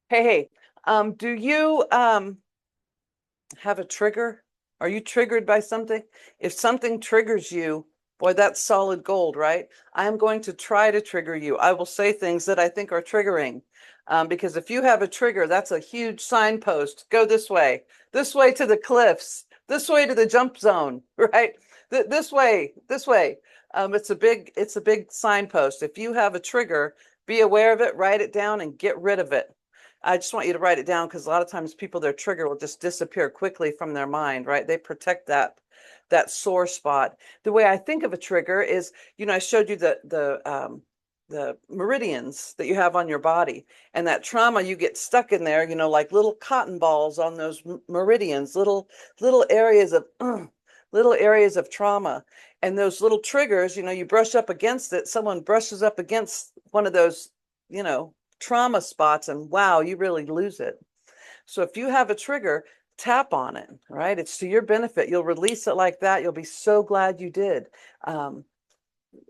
Hey, do you have a trigger? Are you triggered by something? If something triggers you, boy, that's solid gold, right? I am going to try to trigger you. I will say things that I think are triggering. Because if you have a trigger, that's a huge signpost. Go this way to the cliffs, this way to the jump zone, right? This way. It's a big signpost. If you have a trigger, be aware of it, write it down, and get rid of it. I just want you to write it down because a lot of times people, their trigger will just disappear quickly from their mind, right? They protect that sore spot. The way I think of a trigger is, I showed you the meridians that you have on your body, and that trauma, you get stuck in there, like little cotton balls on those meridians, little areas of little areas of trauma. And those little triggers, you brush up against it, someone brushes up against one of those, you know, trauma spots, and wow, you really lose it. So if you have a trigger, tap on it, right? It's to your benefit. You'll release it like that. You'll be so glad you did. Um,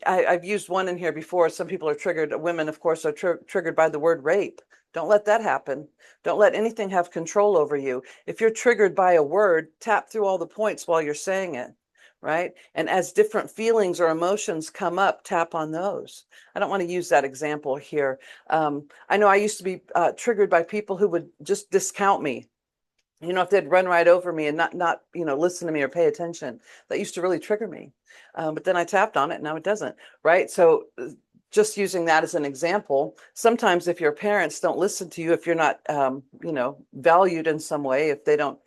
I've used one in here before. Some people are triggered. Women, of course, are triggered by the word rape. Don't let that happen. Don't let anything have control over you. If you're triggered by a word, tap through all the points while you're saying it, right? And as different feelings or emotions come up, tap on those. I don't want to use that example here. I know I used to be triggered by people who would just discount me. If they'd run right over me and not listen to me or pay attention, that used to really trigger me. But then I tapped on it, now it doesn't, right? So just using that as an example, sometimes if your parents don't listen to you, if you're not valued in some way, if they don't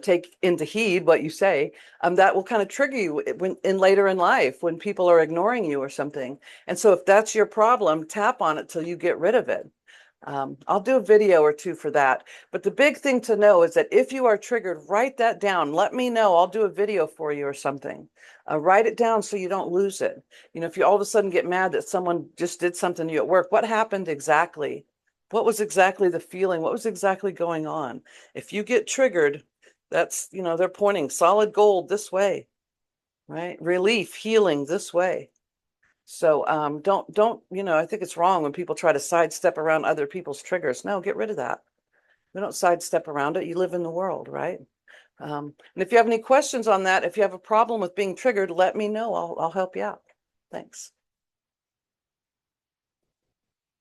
take into heed what you say, that will kind of trigger you when in later in life when people are ignoring you or something. And so if that's your problem, tap on it till you get rid of it. I'll do a video or two for that. But the big thing to know is that if you are triggered, write that down. Let me know. I'll do a video for you or something. Write it down so you don't lose it. If you all of a sudden get mad that someone just did something to you at work, what happened exactly? What was exactly the feeling? What was exactly going on? If you get triggered, they're pointing solid gold this way, right? Relief, healing this way. So don't, I think it's wrong when people try to sidestep around other people's triggers. No, get rid of that. We don't sidestep around it. You live in the world, right? And if you have any questions on that, if you have a problem with being triggered, let me know. I'll help you out. Thanks.